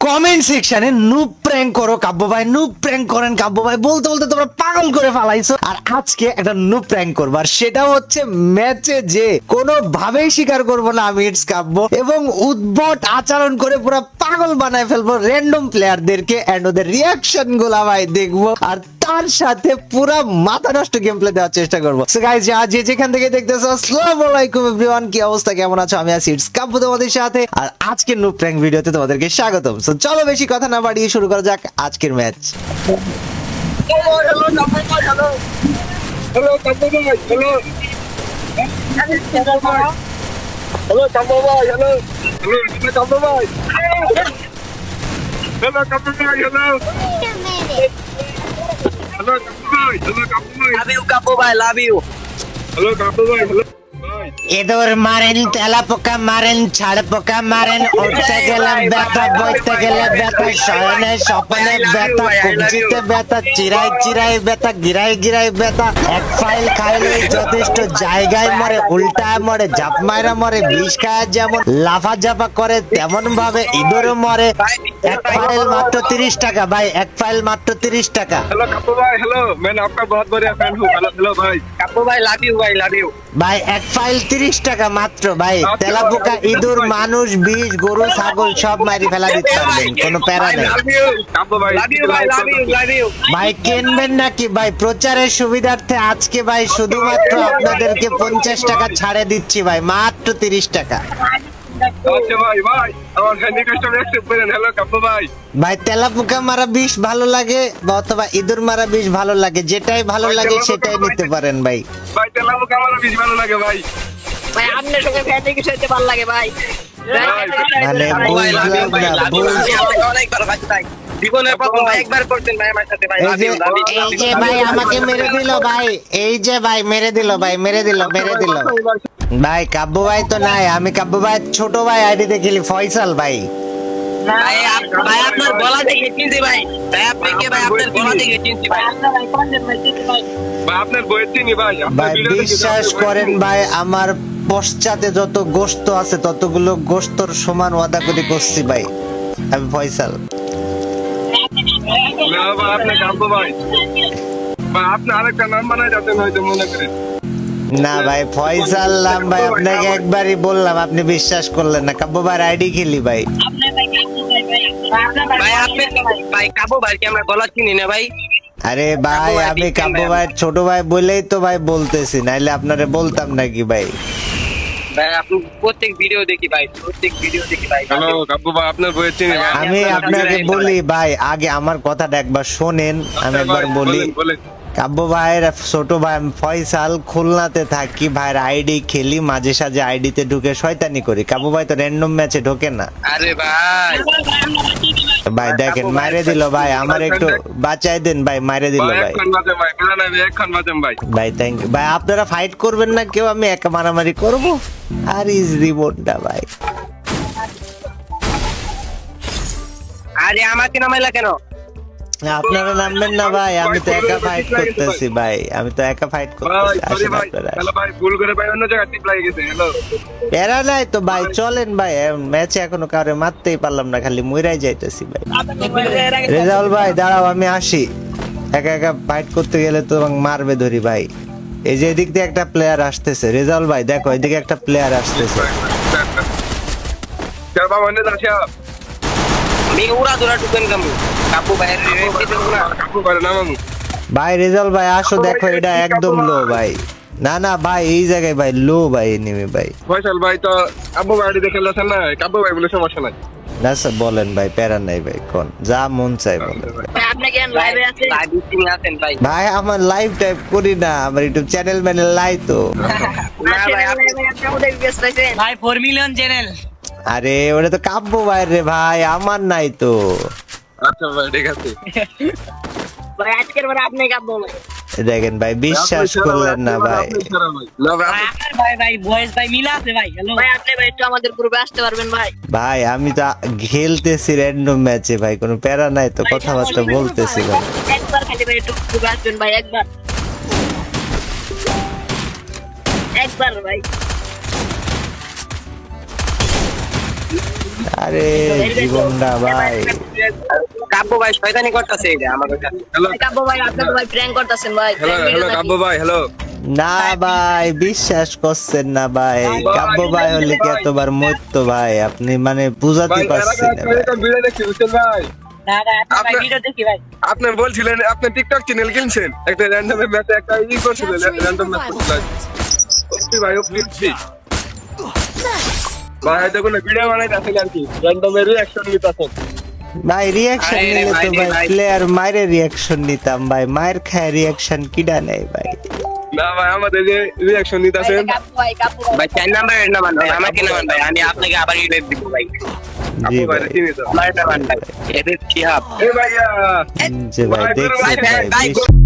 Comment সেকশনে noob prank করো কাব্য ভাই, নুব প্র্যাঙ্ক করেন কাব্য ভাই বলতে বলতে তোমরা পাগল করে ফেলাইছো। আর আজকে একটা নুব প্র্যাঙ্ক করবো, আর সেটা হচ্ছে ম্যাচে যে কোনো ভাবেই স্বীকার করবো না আমি ইটস কাব্য, এবং উদ্ভট আচরণ করে পুরো পাগল বানায় ফেলবো র্যান্ডম প্লেয়ারদেরকে, এন্ড ওদের রিয়াকশন গুলা ভাই দেখবো, আর তার সাথে পুরো মাথা নষ্ট গেম প্লে দেওয়ার চেষ্টা করবো। সো গাইস, যে যেখান থেকে দেখতেছো আসসালামু আলাইকুম এভরিওয়ান, কি অবস্থা, কেমন আছো? আমি আছি ইটস কাব্য তোমাদের সাথে, আর আজকের নুব প্র্যাঙ্ক ভিডিওতে তোমাদেরকে স্বাগতম। সো চলো বেশি কথা না বাড়িয়ে শুরু করা যাক আজকের ম্যাচ। এদর মারেন, তেলা পোকা মারেন, ছাড় পোকা মারেন, উঠতে গেলে ব্যথা, বইতে গেলে ব্যথা, শয়নে স্বপ্নে ব্যথা, কবজিতে ব্যথা, চিরাই চিরাই ব্যথা, গিরাই গিরাই ব্যথা। এক ফাইল খাইলে যথেষ্ট, জায়গায় মরে, উল্টায় মরে, ঝাপ মাইরা মরে, বিষ খায় যেমন লাফা ঝাপা করে তেমন ভাবে ইঁদুরও মরে। এক ফাইল মাত্র 30 টাকা ভাই, এক ফাইল মাত্র 30 টাকা। हेलो कप्पू भाई, हेलो, मैं आपका बहुत बढ़िया फैन हूँ। हेलो हेलो भाई कप्पू भाई, लव यू भाई, लव यू ভাই এক ফাইল 30 টাকা মাত্র ভাই। তেলাপোকা, ইঁদুর, মানুষ, বিষ, গরু, ছাগল সব মারি ফেলা দিতে পারবেন, কোনো প্যারা নেই लव यू कप्पू भाई, लव यू भाई, लव यू लव यू ভাই। কিনবেন নাকি ভাই? প্রচারের সুবিধার্থে আজকে ভাই শুধুমাত্র আপনাদেরকে 50 টাকা ছাড়ে দিচ্ছি ভাই, মাত্র 30 টাকা। अच्छा भाई भाई और हिंदी कस्टमर एक्सेप्ट करें। हेलो कप्पू भाई, ভাই তেলাপোকা মারা বিষ ভালো লাগে বা অথবা ইঁদুর মারা বিষ ভালো লাগে, যেটাই ভালো লাগে সেটাই নিতে পারেন ভাই। भाई तेला मुका हमारा बीच वाला लगे भाई। ভাই আপনার সঙ্গে ফ্যানে কিছু হতে ভালো লাগে ভাই। মানে বুঝলাম না, জীবনের প্রথম ভাই একবার করতেন ভাই আমার সাথে ভাই। এই যে ভাই আমাকে মেরে দিল ভাই, এই যে ভাই মেরে দিল ভাই, মেরে দিল ভাই। কাব্য ভাই তো নাই, আমি কাব্য ভাই ছোট ভাই আইডিতে খেলি, ফয়সাল ভাই। ভাই ভাই আপনার গলা দেখে চিনছি ভাই। ভাই আপনি কে ভাই? আপনার গলা দেখে চিনছি ভাই। ভাই আপনার বইয়ের চিনি ভাই, আপনার ভাই ভিডিও দেখে বিশ্বাস করেন ভাই, আমার পশ্চাতে যত গোশত আছে ততগুলো গোশতর সমান ওয়াদা করে করছি ভাই, আমি ফয়সাল। না ভাই আপনি কপ্পু ভাই, ভাই আপনি আরেকটা নাম বানায় যাচ্ছেন হয়তো মনে করেন। না ভাই ফয়সাল নাম ভাই, আপনাকে একবারই বললাম, আপনি বিশ্বাস করলেন না। কাব্য ভাই আইডি খেলি ভাই। ভাই আপনি ভাই কাবু ভাই কি আমরা গলা চিনি না ভাই? আরে ভাই আমি কাব্য ভাই ছোট ভাই বলেই তো ভাই বলতেছি, নাইলে আপনারে বলতাম নাকি ভাই। ভাই আপনি প্রত্যেক ভিডিও দেখি ভাই, প্রত্যেক ভিডিও দেখি ভাই। হ্যালো কপ্পু ভাই, আপনার বইয়ের চিনি ভাই। আমি আপনাকে বলি ভাই, আগে আমার কথাটা একবার শোনেন, আমি একবার বলি। বলেন কাব্য ভাইয়ের ছোট ভাই আমি ফয়সাল, খুলনাতে থাকি, ভাইয়ের আইডি খেলি, মাঝে সাঝে আইডিতে ঢুকে শয়তানি করি। কাব্য ভাই তো র্যান্ডম ম্যাচে ঢোকে না আরে ভাই ভাই। দেখেন মারে দিল ভাই, আমার একটু বাঁচাই দেন ভাই, মারে দিল ভাই। এখন বাজে ভাই, কেন না এখন বাজে ভাই। ভাই থ্যাংক ইউ ভাই। আপনারা ফাইট করবেন না কেউ? আমি একা মারামারি করব আর ইজ রিমোটটা ভাই। আরে আমাকে নামাইলা কেন? আপনারা নামবেন না ভাই, আমি তো একা ফাইট করতেছি ভাই, আমি তো একা ফাইট ভাই করতেছি। সরি আসেন ভাই, আপনারা। হ্যালো ভাই ভুল করে ভাই অন্য জায়গায় টিপ লাগে গেছে। হ্যালো প্যারা নাই তো ভাই, চলেন ভাই। ম্যাচে এখনো কাউরে মারতেই পারলাম না, খালি মইরাই যাইতেছি ভাই। রেজাউল ভাই দাঁড়াও, আমি আসি। একা একা ফাইট করতে গেলে তো মারবে ধরি ভাই। এই যে এদিক দিয়ে একটা প্লেয়ার আসতেছে, রেজাউল ভাই দেখো এদিকে একটা প্লেয়ার আসতেছে। চল বাবা অন্য যাচ্ছে। আমি উড়া দুরা ঢুকেন কামু কাবু ভাইয়ের রেসি দেব না। কাকু করে না মামু। ভাই রেজাউল ভাই আসো, দেখো এটা একদম লো ভাই। না না ভাই এই জায়গায় ভাই লো ভাই, নেমে ভাই। ফয়সাল ভাই তো আব্বু গাড়ি দেখে লেছেন না, কাব্বু ভাই বলে সমস্যা নাই। না স্যার বলেন ভাই, প্যারা নাই ভাই, কোন যা মন চাই বলেন। ভাই আপনি কি লাইভে আছেন? লাইভে তিনি আছেন ভাই? ভাই আমার লাইভ টাইপ করি না, আমার ইউটিউব চ্যানেল ম্যানেল লাই তো। না ভাই আপনি আমাদের ব্যস্ত আছেন ভাই। 4 মিলিয়ন চ্যানেল। আরে ওটা তো কাব্য ভাই রে ভাই, আমার নাই তো। আচ্ছা ভাই ঠিক আছে। ভাই আজকের বার আপনি কাবু ভাই। দেখেন ভাই বিশ্বাস করলেন না ভাই। না ভাই ভাই ভাই ভয়েস ভাই মিলা আছে ভাই। হ্যালো ভাই আপনি ভাই একটু আমাদের গ্রুপে আসতে পারবেন ভাই? ভাই আমি তো খেলতেছি র্যান্ডম ম্যাচে ভাই, কোনো প্যারা নাই তো, কথাবার্তা বলতেছি ভাই। একবার খালি ভাই একটু গ্রুপে আসবেন ভাই, একবার একবার ভাই। আরে জীবনটা ভাই, কাব্য ভাই শয়তানি করতেছে এটা আমাদের কাছে। হ্যালো কাব্য ভাই আপনি তো ভাই প্র্যাঙ্ক করতেছেন ভাই। হ্যালো হ্যালো কাব্য ভাই হ্যালো না ভাই বিশ্বাস করছেন না ভাই, কাব্য ভাই হলে কি এতবার মরতো ভাই, আপনি মানে বুঝাতে ভাই পারছেন না ভাই। এরকম ভিডিও দেখছি বুঝছেন ভাই না না আপনি ভাই আপনার- ভিডিও দেখি ভাই। আপনি বলছিলেন আপনি টিকটক চ্যানেল কিনছেন একটা র্যান্ডম ম্যাচে একটা ই করছিলেন র্যান্ডম ম্যাচ করছিলেন ওপি ভাই ওপি ভাই দেখুন ভিডিও বানাইতেছেন আর কি র্যান্ডম এর রিঅ্যাকশন নিতেছেন ভাই রিয়াকশন আরে নিলে তো ভাই, ভাই ভাই। প্লেয়ার মায়ের রিয়াকশন নিতাম ভাই, মায়ের খায় রিয়াকশন কিডা নেই ভাই। না ভাই আমাদের যে রিঅ্যাকশন নিতেছেন কাব্য ভাই ভাই 4 নাম্বারের নামান ভাই, আমাকে নামান ভাই, আমি আপনাকে আবার ইনভাইট দিব ভাই। জি আপু ভাই ভাই, চিনি তো আমার নামান ভাই, এদের শিহাব। এ ভাইয়া জি ভাই ভাই, দেখছি ভাই, ভাই ভাই, বেশ-